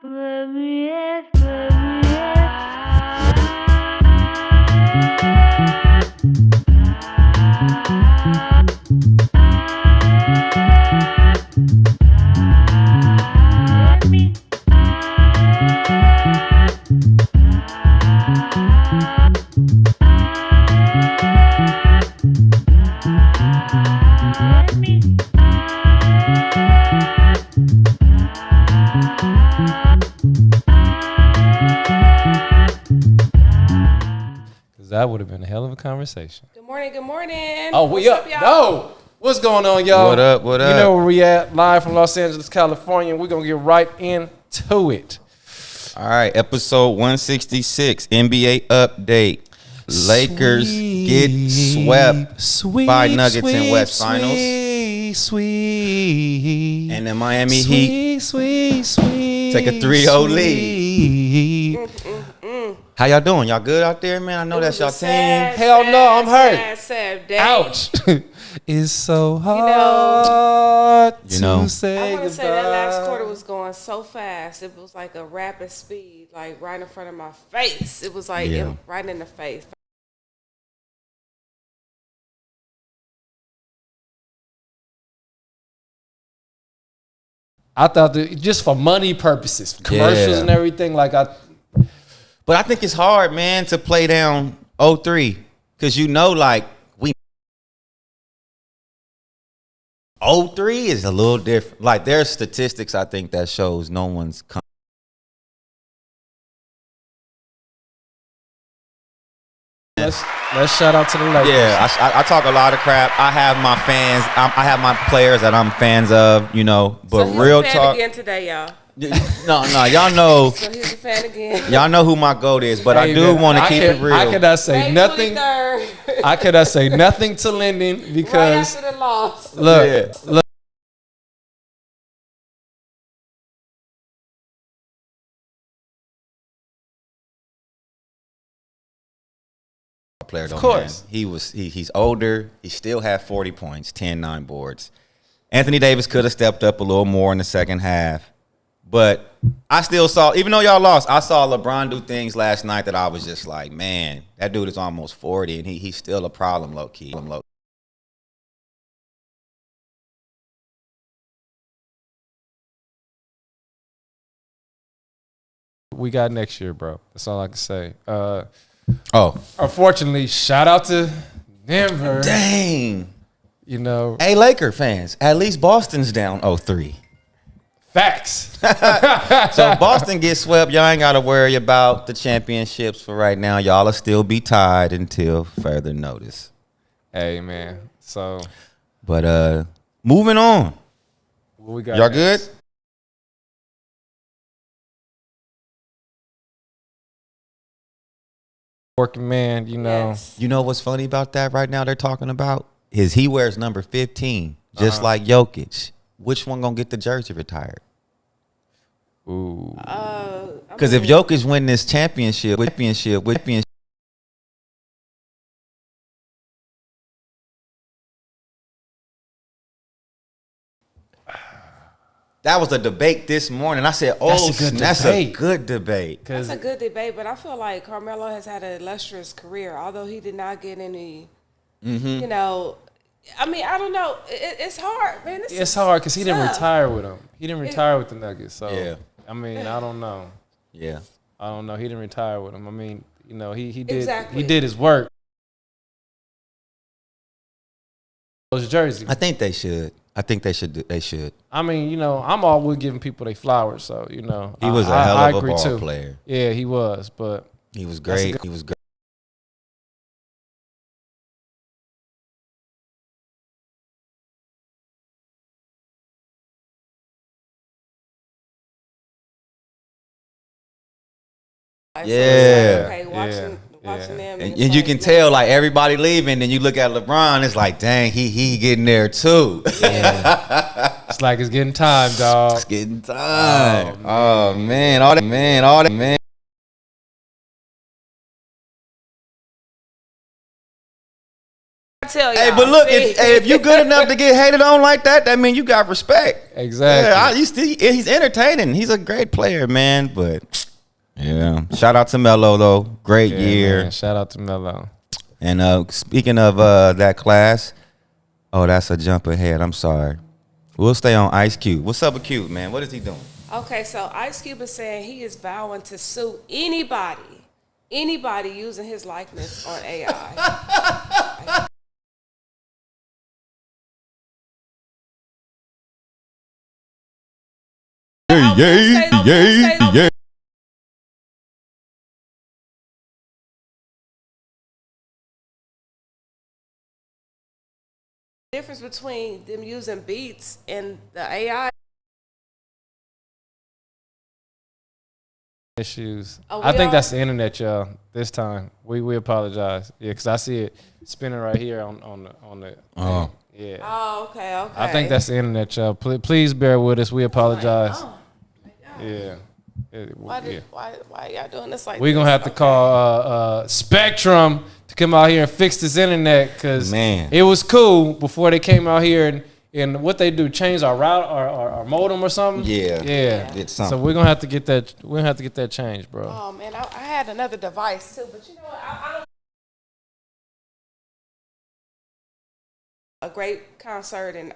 That would have been a hell of a conversation. Good morning, good morning. Oh, we up. No. What's going on, y'all? What up, what up? You know where we at, live from Los Angeles, California. We're going to get right into it. All right, episode 166, NBA update. Lakers get swept by Nuggets in West Finals. Sweet. And the Miami Heat take a 3-0 lead. How y'all doing? Y'all good out there, man? I know that's y'all team. Hell no, I'm hurt. Sad day. Ouch. It's so hard to say I want to goodbye. say that last quarter was going so fast. It was like a rapid speed, like right in front of my face. It was like right in the face. I thought that just for money purposes, commercials and everything, But I think it's hard, man, to play down 0-3. Because like, 0-3 is a little different. Like, there's statistics, I think, that shows no one's Let's shout out to the Lakers. Yeah, I talk a lot of crap. I have my fans. I have my players that I'm fans of, But So real a fan talk. again today, y'all. No, y'all know. So he's a fan again. Y'all know who my GOAT is, but I do want to keep it real. I cannot say May nothing. 23rd. I cannot say nothing to Lynden because Right after the loss. look. Player, of course. He's older. He still had 40 points, 10-9 boards. Anthony Davis could have stepped up a little more in the second half. But I still saw, even though y'all lost, I saw LeBron do things last night that I was just like, man, that dude is almost 40, and he's still a problem, low-key. We got next year, bro. That's all I can say. Unfortunately, shout out to Denver. Dang. Hey, Laker fans, at least Boston's down 0-3. Facts. So if Boston gets swept, y'all ain't got to worry about the championships for right now. Y'all will still be tied until further notice. Hey, man. So. But moving on. What we got y'all next? good? Working man, Yes. You know what's funny about that right now they're talking about? Is he wears number 15, just like Jokic. Which one gonna get the jersey retired? Ooh. Because if Jokic win this championship, that was a debate this morning. I said, that's a good debate. That's a good debate, but I feel like Carmelo has had an illustrious career, although he did not get any, I mean, I don't know. It's hard, man. It's hard because he didn't retire with them. He didn't retire with the Nuggets. So, I mean, I don't know. Yeah. I don't know. He didn't retire with them. I mean, he did Exactly. he did his work. Those jerseys. I think they should. They should. I mean, I'm all with giving people their flowers. So, he was a hell of a ball player. Yeah, he was. But he was great. He was great. Yeah. Okay, watching them. And you can tell, like, everybody leaving, and you look at LeBron, it's like, dang, he getting there too. Yeah. It's like it's getting time, dog. It's getting time. Oh, man. All that, man. I tell tell y'all. Hey, but look, if you good enough to get hated on like that, that means you got respect. Exactly. Yeah, he's entertaining. He's a great player, man. But yeah, shout out to Melo though. Great year. Man, shout out to Melo. And speaking of that class, oh, that's a jump ahead. I'm sorry. We'll stay on Ice Cube. What's up with Cube, man? What is he doing? Okay, so Ice Cube is saying he is vowing to sue anybody using his likeness on AI. Yeah. Difference between them using beats and the AI issues. Oh, I think that's the internet, y'all. This time we apologize. Yeah, because I see it spinning right here on the. Oh. Yeah. Oh, okay. I think that's the internet, y'all. Please bear with us. We apologize. Oh, my God. Yeah. Why y'all doing this like We're going to have to call Spectrum to come out here and fix this internet because it was cool before they came out here and what they do, change our route, our modem or something. Yeah. Did something. So we're going to have to get that. We're going to have to get that changed, bro. Oh, man. I had another device, too. But you know what? I don't. A great concert and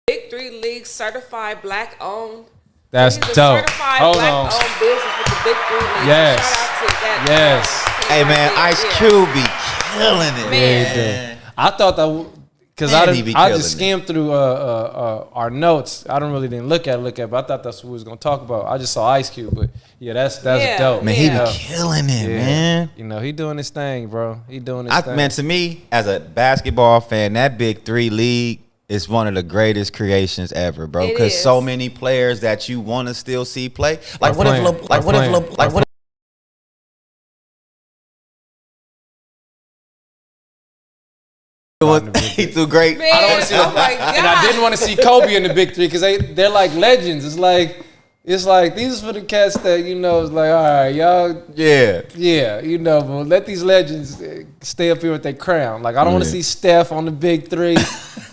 Big 3 League certified black owned. That's dope. Hold on. Black-owned business with the Big 3 League. Yes. So shout out to that. Yes. Hey, man, Ice Cube be killing it, man. I thought that because I just skimmed through our notes. I didn't look at it, but I thought that's what we was gonna talk about. I just saw Ice Cube, but yeah, that's dope. Man, he be killing it, man. You know, he doing his thing, bro. He doing his thing. Man, to me, as a basketball fan, that Big 3 League is one of the greatest creations ever, bro. Because so many players that you want to still see play. Like what if he threw great. Man, I don't want to see and I didn't want to see Kobe in the Big 3 because they're like legends. It's like these are for the cats that it's like, all right, y'all. Yeah, but let these legends stay up here with their crown. Like I don't want to see Steph on the Big 3.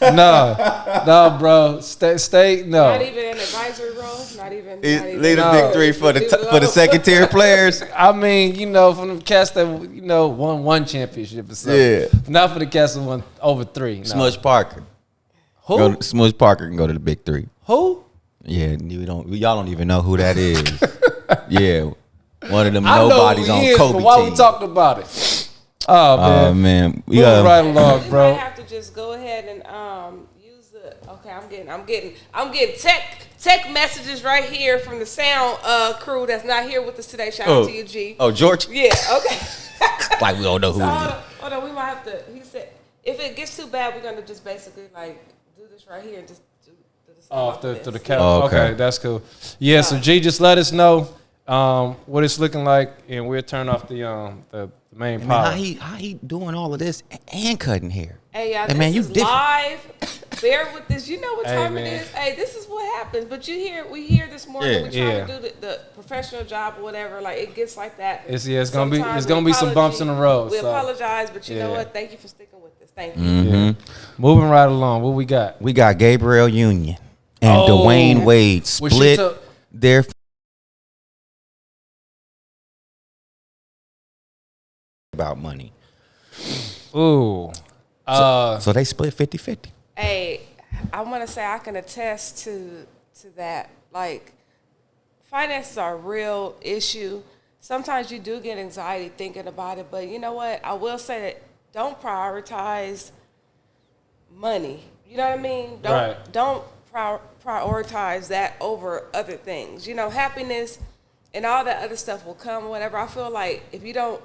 No, bro. Stay. No. Not even an advisory role. Not even. Leave the Big 3 for the second tier players. I mean, from the cats that won one championship or something. Yeah. Not for the cats that won over 3. No. Smudge Parker. Who? Smudge Parker can go to the Big 3. Who? Yeah, y'all don't even know who that is. Yeah, one of them nobodies on Kobe team. Why we talking about it? Oh man, we moving right along, bro. We might have to just go ahead and use the. Okay, I'm getting tech messages right here from the sound crew that's not here with us today. Shout out to you, G. Oh, George. Yeah. Okay. Like we don't know who. Hold on, we might have to. He said if it gets too bad, we're gonna just basically like do this right here and just. Off to the cap. Okay, that's cool. Yeah, so G, just let us know what it's looking like, and we'll turn off the main power. How he doing all of this and cutting hair? Hey, y'all, this is live. Bear with this. You know what time it is. Hey, this is what happens. But we hear this morning. We try to do the professional job or whatever. Like it gets like that. It's gonna be some bumps in the road. We apologize, but you know what? Thank you for sticking with this. Thank you. Mm-hmm. Yeah. Moving right along. What we got? We got Gabrielle Union and Dwayne Wade split their about money. Ooh. So they split 50-50. Hey, I want to say I can attest to that. Like, finances are a real issue. Sometimes you do get anxiety thinking about it, but you know what? I will say that don't prioritize money. You know what I mean? Don't prioritize that over other things. Happiness and all that other stuff will come, whatever. I feel like if you don't,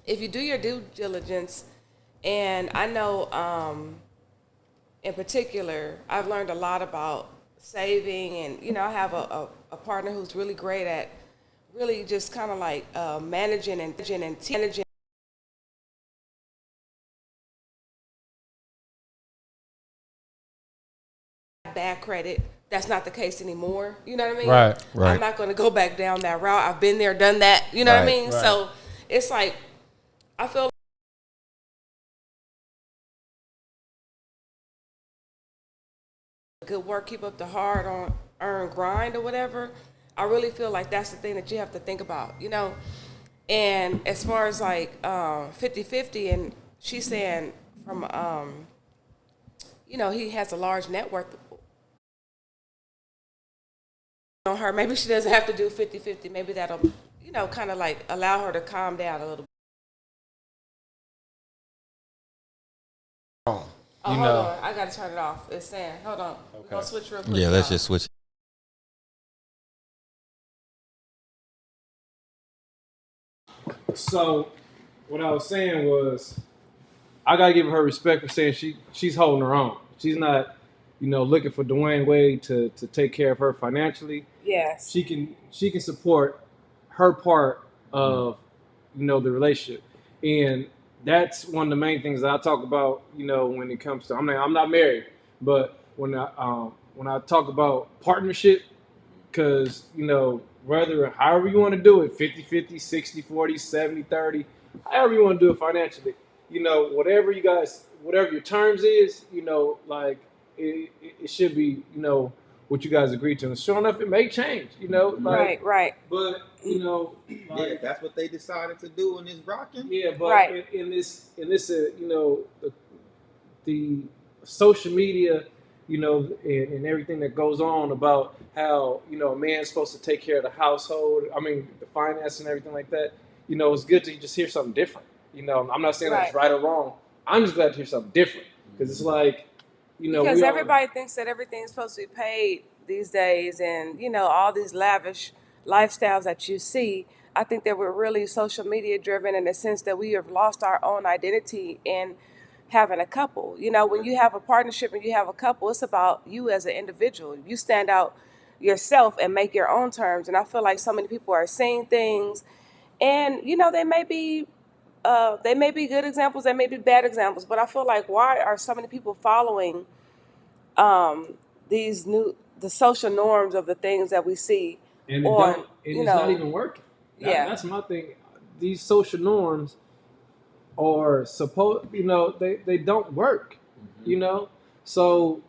if you do your due diligence, and I know in particular, I've learned a lot about saving, and I have a partner who's really great at really just kind of like managing and bad credit. That's not the case anymore. You know what I mean? Right. I'm not going to go back down that route. I've been there, done that. You know what I mean? Right. So it's like, I feel good work, keep up the hard on earn grind or whatever. I really feel like that's the thing that you have to think about, you know. And as far as like 50-50, and she's saying from you know, he has a large net worth on her. Maybe she doesn't have to do 50-50. Maybe that'll, you know, kind of like allow her to calm down a little bit. Oh, hold on. I got to turn it off. It's saying, hold on. Okay. We're going to switch real quick. Yeah, let's just switch. So, what I was saying was, I gotta give her respect for saying she's holding her own. She's not, you know, looking for Dwayne Wade to take care of her financially. Yes. She can support her part of, you know, the relationship, and that's one of the main things that I talk about. You know, when it comes to, I'm not married, but when I talk about partnership, because, you know, however you want to do it, 50-50, 60-40, 70-30, however you want to do it financially, you know, whatever your terms is, you know, like it should be, you know, what you guys agree to. And sure enough, it may change, you know. Like, Right. But, you know, like, Yeah, that's what they decided to do in this rocking. yeah, but in this, you know, the social media, you know, and everything that goes on about how, you know, a man's supposed to take care of the household, I mean, the finance and everything like that, you know, it's good to just hear something different. You know, I'm not saying that it's right or wrong. I'm just glad to hear something different, because it's like, you know, because everybody thinks that everything's supposed to be paid these days, and, you know, all these lavish lifestyles that you see. I think that we're really social media driven in the sense that we have lost our own identity in having a couple. You know, when you have a partnership and you have a couple, it's about you as an individual. You stand out yourself and make your own terms. And I feel like so many people are saying things, and, you know, they may be good examples, they may be bad examples, but I feel like, why are so many people following the social norms of the things that we see and on, it's not even working. That's my thing. These social norms are supposed, you know, they don't work, you know. So,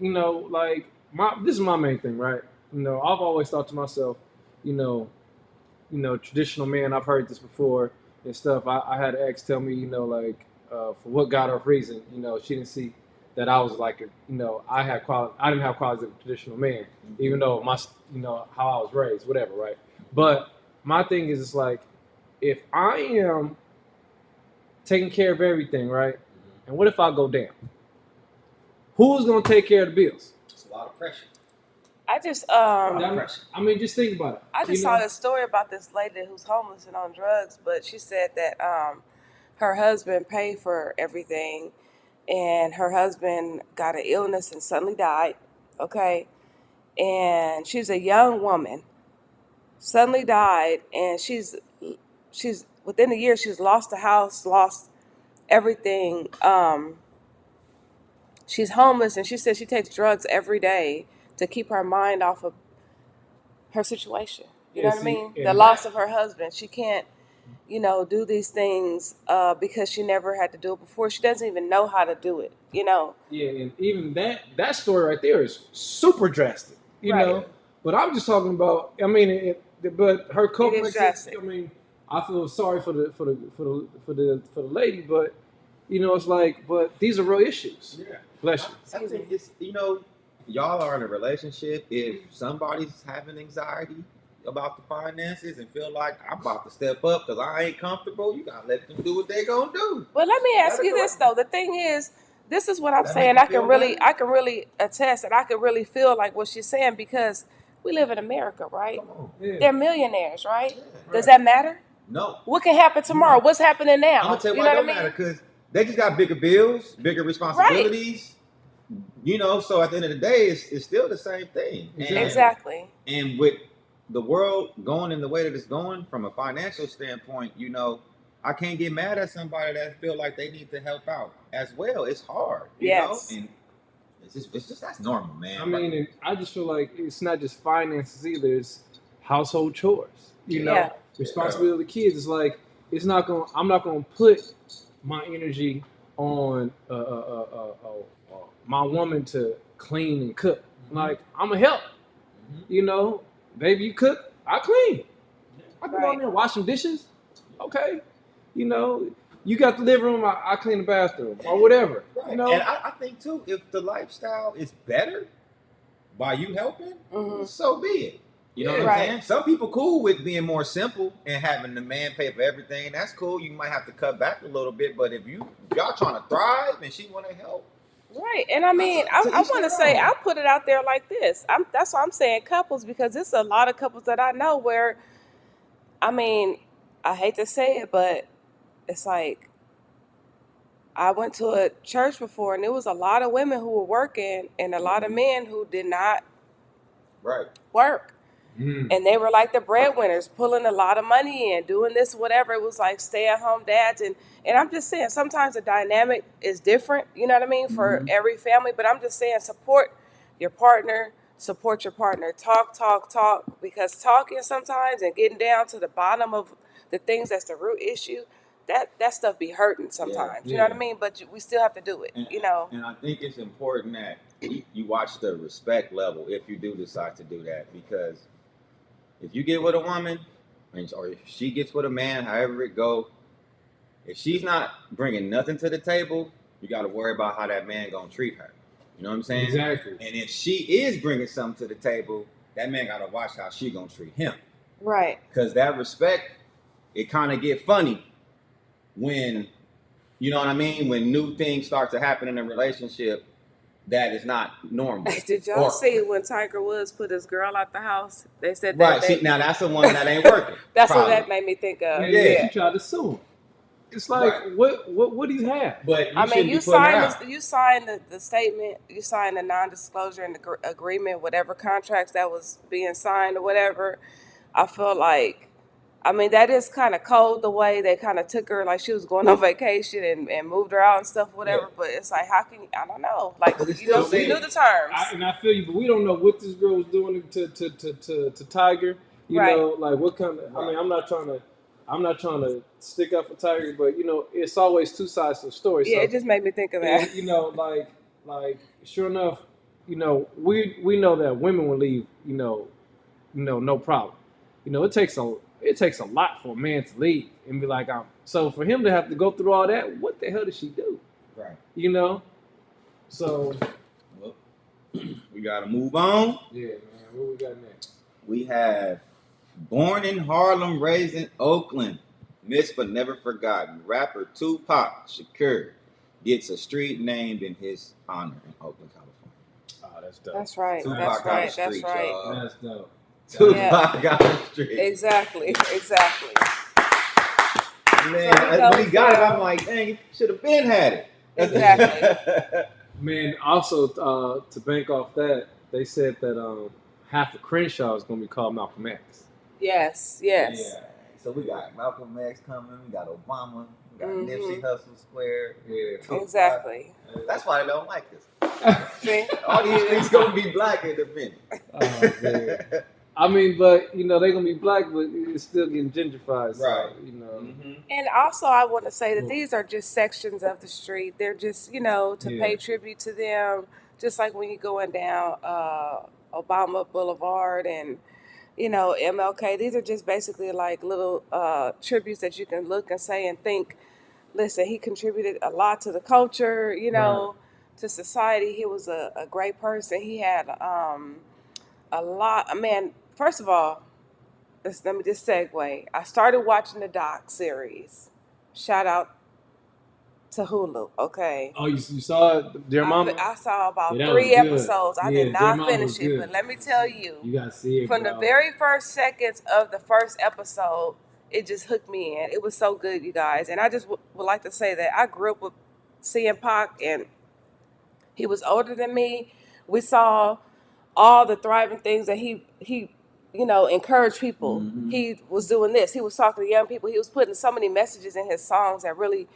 you know, like, this is my main thing, right? You know, I've always thought to myself, you know, traditional man. I've heard this before and stuff. I had an ex tell me, you know, like, for what God or reason, you know, she didn't see that I was like, you know, I didn't have qualities of a traditional man, even though you know, how I was raised, whatever, right? But my thing is, it's like, if I am taking care of everything, right? And what if I go down? Who's gonna take care of the bills? It's a lot of pressure. I just I mean, just think about it. I just saw this story about this lady who's homeless and on drugs, but she said that her husband paid for everything, and her husband got an illness and suddenly died. Okay, and she's a young woman, suddenly died, and she's within a year she's lost the house, lost everything. She's homeless, and she says she takes drugs every day to keep her mind off of her situation. You know what I mean? The loss of her husband. She can't, you know, do these things because she never had to do it before. She doesn't even know how to do it, you know? Yeah, and even that story right there is super drastic, you know? But I'm just talking about, I mean, but her coping mechanism, I mean, I feel sorry for the lady, but, you know, it's like, but these are real issues. Yeah. Bless you. I think it's, you know, y'all are in a relationship. If somebody's having anxiety about the finances and feel like I'm about to step up because I ain't comfortable, you gotta let them do what they gonna do. Well, let me ask you this though. The thing is, this is what I'm saying. I can really attest, and I can really feel like what she's saying, because we live in America, right? Yeah. They're millionaires, right? Yeah. Does that matter? No. What can happen tomorrow? No. What's happening now? I'm gonna tell you why it don't matter, because they just got bigger bills, bigger responsibilities. Right. You know, so at the end of the day, it's still the same thing. Exactly. And with the world going in the way that it's going from a financial standpoint, you know, I can't get mad at somebody that feel like they need to help out as well. It's hard, you know, and It's just that's normal, man. I mean, and I just feel like it's not just finances either. It's household chores. You know, responsibility of the kids. It's like I'm not gonna put my energy on my woman to clean and cook. Like I'm gonna help. You know, baby, you cook, I clean. I can go in there and wash some dishes. Okay, you know, you got the living room, I clean the bathroom or whatever. Right. You know, and I think too, if the lifestyle is better by you helping, so be it. You know what I'm saying? Some people cool with being more simple and having the man pay for everything. That's cool. You might have to cut back a little bit, but if y'all trying to thrive and she want to help. Right, and I mean, I want to say, I'll put it out there like this. That's why I'm saying couples, because there's a lot of couples that I know where, I mean, I hate to say it, but it's like, I went to a church before, and there was a lot of women who were working, and a lot of men who did not work. And they were like the breadwinners, pulling a lot of money in, doing this, whatever. It was like stay-at-home dads. And I'm just saying, sometimes the dynamic is different, you know what I mean, for every family. But I'm just saying, support your partner, talk, because talking sometimes and getting down to the bottom of the things that's the root issue, that stuff be hurting sometimes, you know what I mean? But we still have to do it, you know. And I think it's important that you watch the respect level if you do decide to do that, because if you get with a woman, or if she gets with a man, however it go, if she's not bringing nothing to the table, you got to worry about how that man gonna treat her. You know what I'm saying? Exactly. And if she is bringing something to the table, that man got to watch how she gonna treat him. Right. Because that respect, it kind of get funny when, you know what I mean, when new things start to happen in a relationship that is not normal. Did y'all see when Tiger Woods put his girl out the house? They said that. Right. Now that's the one that ain't working. That's what that made me think of. Yeah. She tried to sue him. It's like, what do you have? But you signed the statement, you signed the non-disclosure and the agreement, whatever contracts that was being signed or whatever. I feel like, I mean, that is kind of cold the way they kind of took her, like she was going on vacation and moved her out and stuff, whatever. Yeah. But it's like, how can you, I don't know. Like, you know, we knew the terms. And I feel you, but we don't know what this girl was doing to Tiger. You know, like what kind of, I mean, I'm not trying to stick up for Tiger, but, you know, it's always two sides to the story. Yeah, so, it just made me think of that. And, you know, like sure enough, you know, we know that women will leave, you know, no problem. You know, it takes a lot for a man to leave and be like, so for him to have to go through all that, what the hell did she do? Right. You know? So. Well, we got to move on. Yeah, man. What we got next? We have born in Harlem, raised in Oakland, missed but never forgotten. Rapper Tupac Shakur gets a street named in his honor in Oakland, California. Oh, that's dope. That's right. Tupac that's street, right. Y'all. That's dope. Tupac got the street. Exactly. Man, so when he got it, I'm like, dang, he should have been had it. Exactly. Man, also to bank off that, they said that half of Crenshaw is going to be called Malcolm X. Yes. Yeah. So we got Malcolm X coming, we got Obama, we got Nipsey Hussle Square. Yeah. Exactly. That's why they don't like us. See? All these things going to be black in a minute. Oh, man. I mean, but, you know, they're going to be black, but it's still getting gentrified. So, right. You know. And also, I want to say that these are just sections of the street. They're just, you know, to pay tribute to them. Just like when you're going down Obama Boulevard and, you know, MLK. These are just basically like little tributes that you can look and say and think, listen, he contributed a lot to the culture, you know, to society. He was a great person. He had a lot. Man, first of all, let me just segue. I started watching the doc series. Shout out to Hulu, okay? Oh, you saw it, Dear Mama? I saw about 3 episodes. I did not finish it, but let me tell you, you gotta see it, from the very first seconds of the first episode, it just hooked me in. It was so good, you guys. And I just would like to say that I grew up with CM Pac, and he was older than me. We saw all the thriving things that he you know, encouraged people. He was doing this. He was talking to young people. He was putting so many messages in his songs that really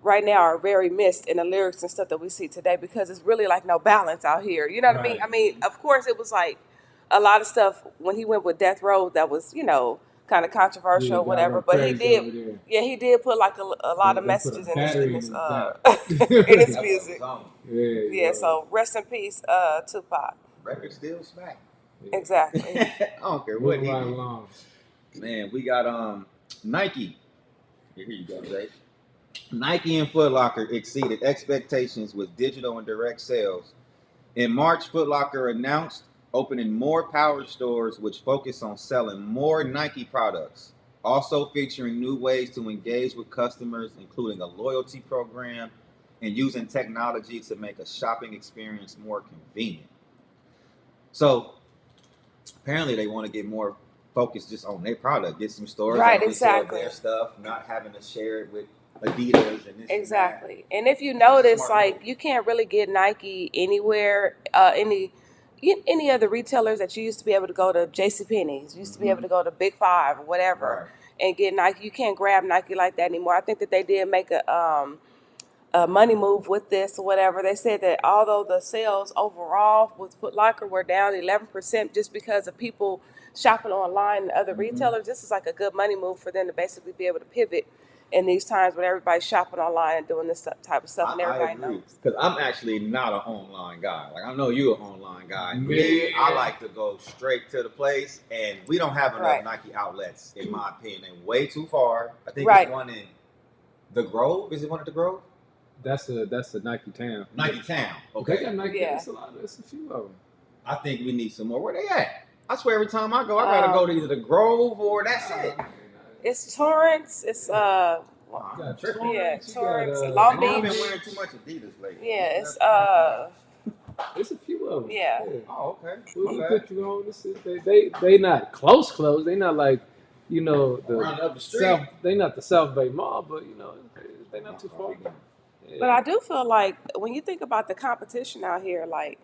right now are very missed in the lyrics and stuff that we see today because it's really like no balance out here. You know what I mean? I mean, of course, it was like a lot of stuff when he went with Death Row that was, kind of controversial, whatever. But he did, he did put like a lot of messages in his in his music. Yeah. So rest in peace, Tupac. Record still smack. Exactly. I don't care what he did. Man, we got Nike. Here you go, Jay. Nike and Foot Locker exceeded expectations with digital and direct sales. In March, Foot Locker announced opening more power stores which focus on selling more Nike products, also featuring new ways to engage with customers, including a loyalty program and using technology to make a shopping experience more convenient. So apparently they want to get more focused just on their product, get some stores that only sell their stuff, not having to share it with Adidas and this. Exactly. And if you notice, like, you can't really get Nike anywhere, any other retailers that you used to be able to go to, JCPenney's, you used to be able to go to Big Five or whatever, and get Nike. You can't grab Nike like that anymore. I think that they did make a money move with this or whatever. They said that although the sales overall with Foot Locker were down 11% just because of people shopping online and other retailers, this is like a good money move for them to basically be able to pivot in these times when everybody's shopping online and doing this type of stuff, and everybody knows. Because I'm actually not an online guy. Like, I know you're an online guy. Me, I like to go straight to the place, and we don't have enough Nike outlets, in my opinion. They're way too far. I think it's one in the Grove. Is it one at the Grove? That's a Nike Town. Nike Town. Okay. They got Nike. Yeah. There's a few of them. I think we need some more. Where they at? I swear every time I go, I gotta go to either the Grove or that's it. It's Torrance. It's Torrance, Long Beach. I've been wearing too much Adidas lately. Yeah, it's a few of them. Yeah. Oh, okay. We'll put you on. They not close. They not like, the South. They not the South Bay Mall, but they not too far. Yeah. But I do feel like when you think about the competition out here, like,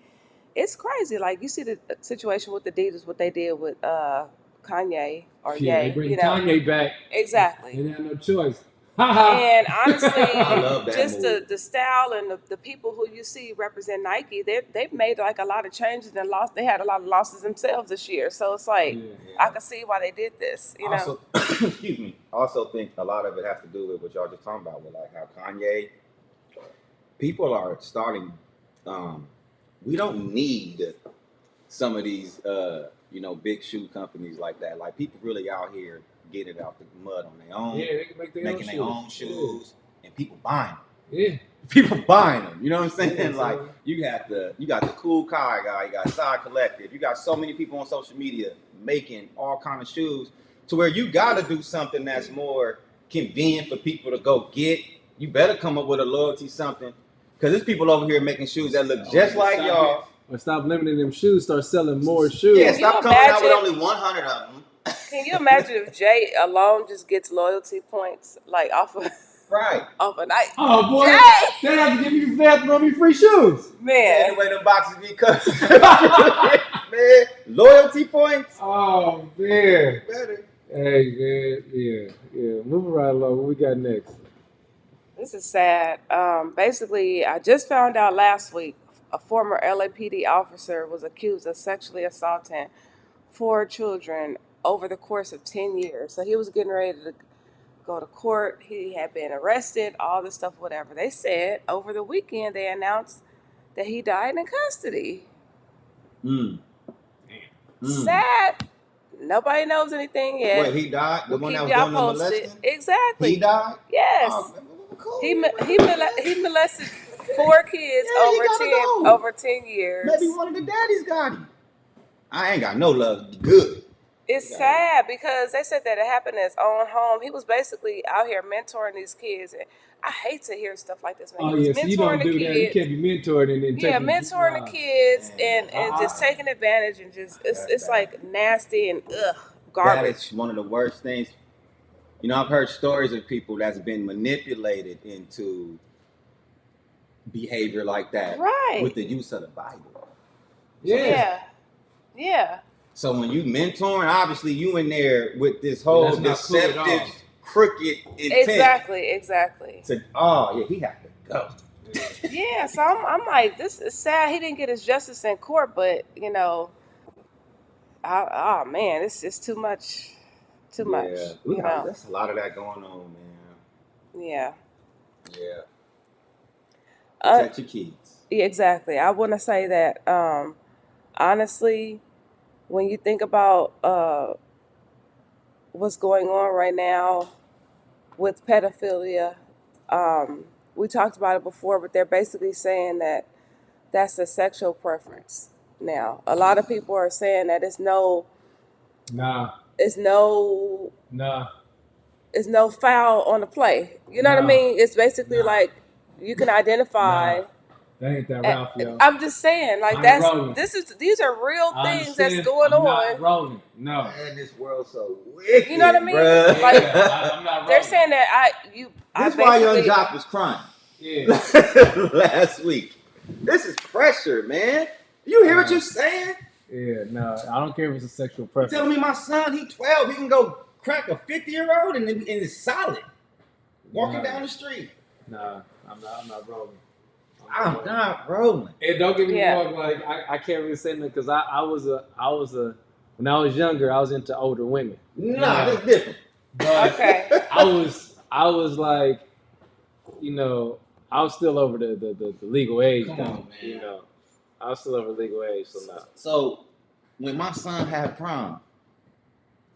it's crazy. Like, you see the situation with Adidas, what they did with Kanye or Ye. They bring Kanye back. Exactly. They have no choice. And honestly, just the style and the people who you see represent Nike, they've made like a lot of changes and lost. They had a lot of losses themselves this year, so it's like I can see why they did this. Also, excuse me. I also think a lot of it has to do with what y'all just talking about, with like how Kanye. People are starting. We don't need some of these, big shoe companies like that. Like, people really out here getting it out the mud on their own. Yeah, they can make making their own shoes, and people buying them. Yeah, people buying them. You know what I'm saying? Yeah, like, you got the Cool Kai guy, you got Side Collective, you got so many people on social media making all kind of shoes to where you got to do something that's more convenient for people to go get. You better come up with a loyalty something, because there's people over here making shoes that look just like y'all. Or stop limiting them shoes, start selling more shoes. Yeah, stop coming out with only 100 of them. Can you imagine if Jay alone just gets loyalty points, like off of Nike? Oh boy, they have to give me free shoes. Man, the way the boxes be cut. Man, loyalty points. Oh man, better. Hey man, yeah. Moving right along. What we got next? This is sad. Basically, I just found out last week a former LAPD officer was accused of sexually assaulting 4 children over the course of 10 years. So he was getting ready to go to court. He had been arrested, all this stuff, whatever. They said over the weekend they announced that he died in custody. Sad. Nobody knows anything yet. Wait, he died? The one that was y'all doing the molesting? Exactly. He died? Yes. Oh, cool. He molested 4 kids over 10 years. Maybe one of the daddies got him. I ain't got no love. Good. It's sad because they said that it happened in his own home. He was basically out here mentoring these kids, and I hate to hear stuff like this. Man. Oh yeah, so you don't do that. You can't be mentored and then mentoring the kids and just taking advantage and just it's like nasty and garbage. That is one of the worst things. I've heard stories of people that's been manipulated into behavior like that, with the use of the Bible. Yeah. So when you mentoring, obviously you in there with this whole deceptive, crooked intent. Exactly. To, oh yeah, he had to go. Yeah, so I'm like, this is sad. He didn't get his justice in court, but oh man, it's too much. Too much. That's a lot of that going on, man. Yeah. Yeah. Protect your kids. Yeah, exactly. I want to say that honestly, when you think about what's going on right now with pedophilia, we talked about it before, but they're basically saying that that's a sexual preference. Now, a lot of people are saying that it's no foul on the play. You know what I mean? It's basically like you can identify. That ain't that route, yo. I'm just saying, like these are real things that's going on. Not rolling. No. Man, this world's so wicked. You know what I mean? Bruh. Like I'm not rolling. they're saying that That's why Young Jock was crying. Yeah. Last week. This is pressure, man. You hear what you're saying? Yeah, no, I don't care if it's a sexual preference. You telling me my son, he 12, he can go crack a 50-year-old and it's solid. Walking down the street. Nah, I'm not rolling. I'm not rolling. And don't get me wrong, like I can't really say that because I was a when I was younger, I was into older women. Nah, that's different. But okay. I was like, I was still over the legal age. Come on, man. I was still over legal age, so no. So when my son had prom,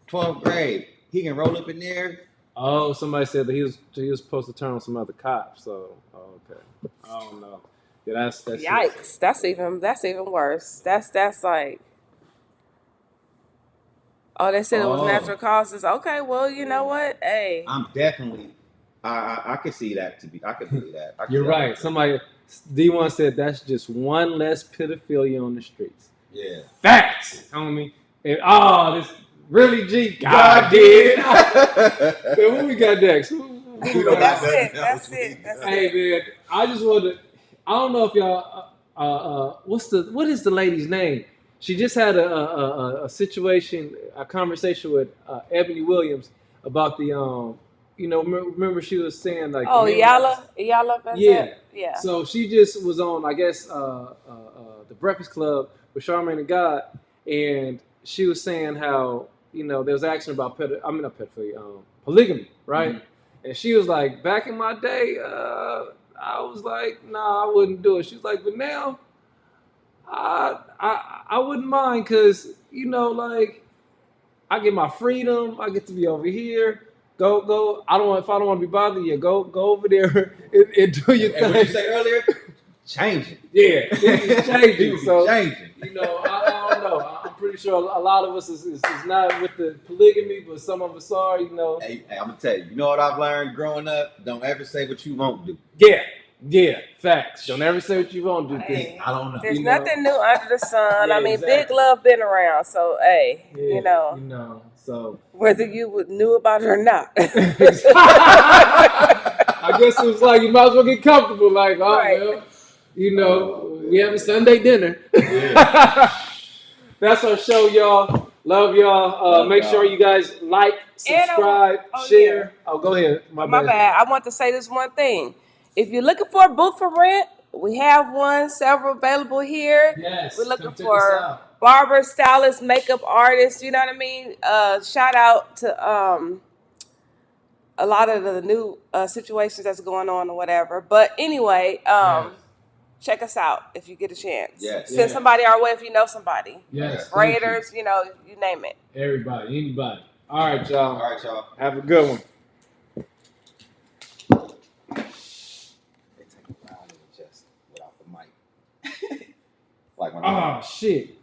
12th grade, he can roll up in there. Oh, somebody said that he was supposed to turn on some other cops. So, okay. I don't know. Yeah, that's Yikes! That's even worse. That's like, they said it was natural causes. Okay, well, you know what? Hey, I'm definitely. I could see that I could believe that. You're right. Somebody D1 said that's just one less pedophilia on the streets. Yeah. Facts, homie. And this. Really, G? God did. Man, what we got next? That's it. Hey, man, I just want to. I don't know if y'all. What is the lady's name? She just had a situation, a conversation with Ebony Williams about the Remember she was saying like. Oh, Yala. Yeah. So she just was on, I guess, the Breakfast Club with Charmaine and God, and she was saying how. There was action about polygamy, right? Mm-hmm. And she was like, back in my day, I was like, nah, I wouldn't do it. She was like, but now, I wouldn't mind because, like, I get my freedom. I get to be over here. Go. If I don't want to be bothered, go over there and do your thing. And what you say earlier? Changing. Yeah, it's changing. So, changing. I don't know. I'm pretty sure a lot of us is not with the polygamy, but some of us are, Hey, I'm going to tell you. You know what I've learned growing up? Don't ever say what you won't do. Yeah, facts. Don't ever say what you won't do. Hey, I don't know. There's nothing new under the sun. Yeah, I mean, exactly. Big Love been around, so hey, so whether you knew about it or not. I guess it was like you might as well get comfortable. Like, right. We having Sunday dinner. Yeah. That's our show, y'all. Love y'all. Make sure you guys like, subscribe, share. Yeah. Oh, go ahead. My bad. I want to say this one thing. If you're looking for a book for rent, we have several available here. Yes. We're looking for barber, stylist, makeup artists. You know what I mean? Shout out to a lot of the new situations that's going on or whatever. But anyway, check us out if you get a chance. Yes. Send somebody our way if you know somebody. Yes. Raiders, you name it. Everybody, anybody. All right, y'all. All right, y'all. Have a good one. They take a while to adjust without the mic. Like when shit.